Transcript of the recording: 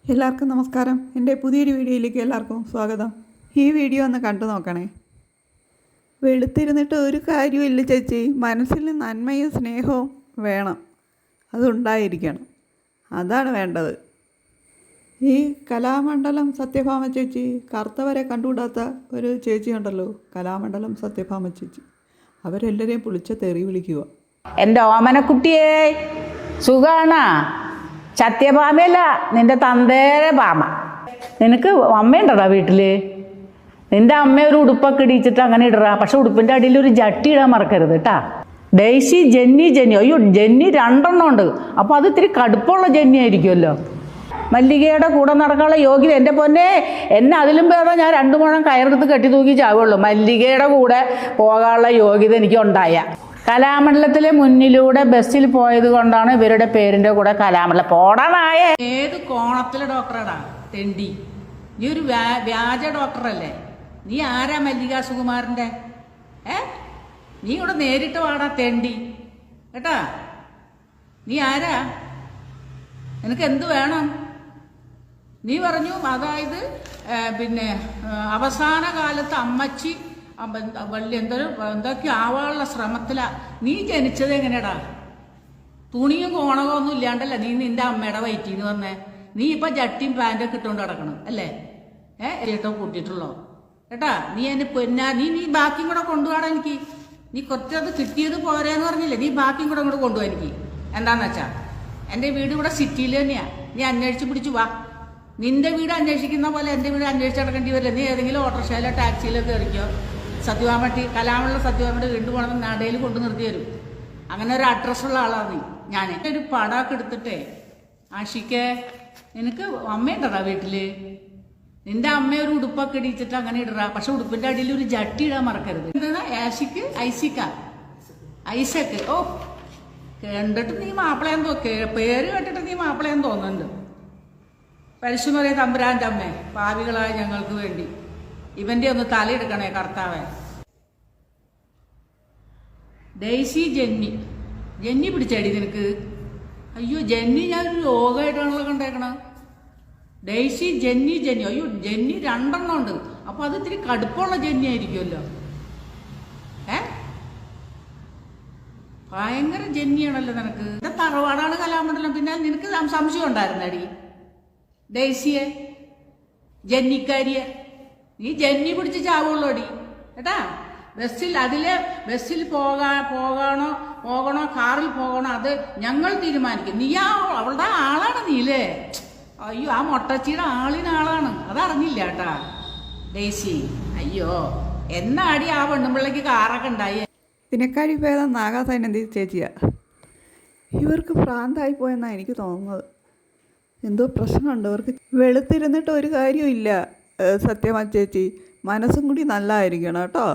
എല്ലാവർക്കും നമസ്കാരം. എൻ്റെ പുതിയൊരു വീഡിയോയിലേക്ക് എല്ലാവർക്കും സ്വാഗതം. ഈ വീഡിയോ ഒന്ന് കണ്ടു നോക്കണേ. വെളുത്തിരുന്നിട്ട് ഒരു കാര്യമില്ല ചേച്ചി. മനസ്സിൽ നന്മയും സ്നേഹവും വേണം, അതുണ്ടായിരിക്കണം. അതാണ് വേണ്ടത്. ഈ കലാമണ്ഡലം സത്യഭാമ ചേച്ചി, കറുത്തവരെ കണ്ടുകൂടാത്ത ഒരു ചേച്ചി ഉണ്ടല്ലോ, കലാമണ്ഡലം സത്യഭാമ ചേച്ചി. അവരെല്ലാവരെയും പുളിച്ച തെറി വിളിക്കുക. എൻ്റെ ഓമനക്കുട്ടിയെ സുഖാണാ? സത്യഭാമയല്ല, നിന്റെ തന്തേരെ ഭാമ. നിനക്ക് അമ്മയുണ്ടടാ വീട്ടിൽ? നിന്റെ അമ്മ ഒരു ഉടുപ്പൊക്കെ ഇടിച്ചിട്ട് അങ്ങനെ ഇടറാ. പക്ഷെ ഉടുപ്പിൻ്റെ അടിയിൽ ഒരു ജട്ടി ഇടാൻ മറക്കരുത് കേട്ടാ. Daisy, Jenny. അയ്യോ, ജെന്നി 2 ഉണ്ട്. അപ്പോൾ അത് ഇത്തിരി കടുപ്പമുള്ള ജെന്നി ആയിരിക്കുമല്ലോ. മല്ലികയുടെ കൂടെ നടക്കാനുള്ള യോഗ്യത എൻ്റെ പൊന്നെ, എന്നെ അതിലും ഭേദം ഞാൻ 2 മുഴം കയറെടുത്ത് കെട്ടി തൂക്കി ചാവുള്ളൂ. മല്ലികയുടെ കൂടെ പോകാനുള്ള യോഗ്യത എനിക്ക് ഉണ്ടായ. കലാമണ്ഡലത്തിലെ മുന്നിലൂടെ ബസ്സിൽ പോയത് കൊണ്ടാണ് ഇവരുടെ പേരിൻ്റെ കൂടെ കലാമണ്ഡലം. പോടാനായ ഏത് കോണത്തിലെ ഡോക്ടറാടാ തെണ്ടി? നീ ഒരു വ്യാജ ഡോക്ടറല്ലേ? നീ ആരാ മല്ലിക സുകുമാരൻ്റെ? നീ ഇവിടെ നേരിട്ട് വാടാ തെണ്ടി കേട്ടാ. നീ ആരാ? നിനക്ക് എന്ത് വേണം? നീ പറഞ്ഞു അതായത് പിന്നെ അവസാന കാലത്ത് അമ്മച്ചി വലിയ എന്തൊക്കെ ആവാനുള്ള ശ്രമത്തിലാ. നീ ജനിച്ചത് എങ്ങനെയാടാ? തുണിയും കോണകവും ഒന്നും ഇല്ലാണ്ടല്ലേ നീ നിന്റെ അമ്മയുടെ വയറ്റിന്ന് വന്നേ. നീ ഇപ്പൊ ജട്ടിയും പാൻറ്റൊക്കെ ഇട്ടുകൊണ്ട് കിടക്കണം അല്ലേ? ചേട്ടോ കൂട്ടിയിട്ടുള്ളോ കേട്ടാ? നീ എന്നെ നീ ബാക്കിയും കൂടെ കൊണ്ടുപോകാടാ എനിക്ക്. നീ കുറച്ചത് കിട്ടിയത് പോരേന്ന് പറഞ്ഞില്ലേ? നീ ബാക്കിയും കൂടെ അങ്ങോട്ട് കൊണ്ടുപോകാൻ എനിക്ക്. എന്താന്ന് വെച്ചാ എൻ്റെ വീട് ഇവിടെ സിറ്റിയിൽ തന്നെയാ. നീ അന്വേഷിച്ച് പിടിച്ചു വാ. നിന്റെ വീട് അന്വേഷിക്കുന്ന പോലെ എൻ്റെ വീട് അന്വേഷിച്ച് നടക്കേണ്ടി വരില്ല. നീ ഏതെങ്കിലും ഓട്ടോറിക്ഷയിലോ ടാക്സിയിലോ കയറിക്കോ. സത്യഭാമട്ടി കലാമണ്ഡലം സത്യഭാമയുടെ വീണ്ടും പോകണമെന്ന് നടയിൽ കൊണ്ടു നിർത്തി തരും. അങ്ങനെ ഒരു അഡ്രസ്സുള്ള ആളാണ് നീ. ഞാൻ ഒരു പടമൊക്കെ എടുത്തിട്ടേ ആഷിക്ക്, നിനക്ക് അമ്മയുണ്ടടാ വീട്ടില്? നിന്റെ അമ്മ ഒരു ഉടുപ്പൊക്കെ ഇടിച്ചിട്ട് അങ്ങനെ ഇടറാ. പക്ഷെ ഉടുപ്പിന്റെ അടിയിൽ ഒരു ജട്ടി ഇടാൻ മറക്കരുത്. എന്താ ആഷിക്ക്? ഐസക്ക്. ഓ, കണ്ടിട്ട് നീ മാപ്പിളയെന്ന് പേര് കേട്ടിട്ട് നീ മാപ്പിളയെന്ന് തോന്നുന്നുണ്ട്. പരിശുമറിയ തമ്പുരാൻ്റെ അമ്മേ, പാവികളായ ഞങ്ങൾക്ക് വേണ്ടി ഇവന്റെ ഒന്ന് തലയെടുക്കണേ കർത്താവേ. ഡെയ്സി, ജെന്നി പിടിച്ചടി നിനക്ക്? അയ്യോ, ജെന്നി ഞാനൊരു രോഗമായിട്ടാണല്ലോ കണ്ടേക്കണം. Daisy, Jenny. അയ്യോ, ജെന്നി 2 ഉണ്ട്. അപ്പൊ അത് ഇത്തിരി കടുപ്പമുള്ള ജെന്നി ആയിരിക്കുമല്ലോ. ഭയങ്കര ജെന്നിയാണല്ലോ നിനക്ക്. എന്റെ തറവാടാണ് കലാമണ്ഡലം. പിന്നെ നിനക്ക് സംശയം ഉണ്ടായിരുന്നടി ഡെയ്സിയെ, ജെന്നിക്കാരിയെ? നീ ജെന്നി പിടിച്ച് ചാവുള്ളൂ അടി കേട്ടാ. ബസ്സിൽ പോകണോ കാറിൽ പോകണോ അത് ഞങ്ങൾ തീരുമാനിക്കും. നീ അവളുടെ ആളാണ് നീലേ. അയ്യോ, ആ മൊട്ടച്ചിയുടെ ആളാണ്. അതറിഞ്ഞില്ല കേട്ടാ ഡെയ്സി. അയ്യോ, എന്നാടി ആ പെണ്ണുമ്പിള്ളക്ക് കാറൊക്കെ ഉണ്ടായി. ഇതിനെക്കാടി ഭേദം നാഗാസൈനന്തി ചേച്ചിയാ. ഇവർക്ക് ഭ്രാന്തായി പോയെന്നാണ് എനിക്ക് തോന്നുന്നത്. എന്തോ പ്രശ്നമുണ്ട് ഇവർക്ക്. വെളുത്തിരുന്നിട്ട് ഒരു കാര്യമില്ല സത്യഭാമ ചേച്ചി. മനസ്സും കൂടി നല്ലതായിരിക്കണം കേട്ടോ.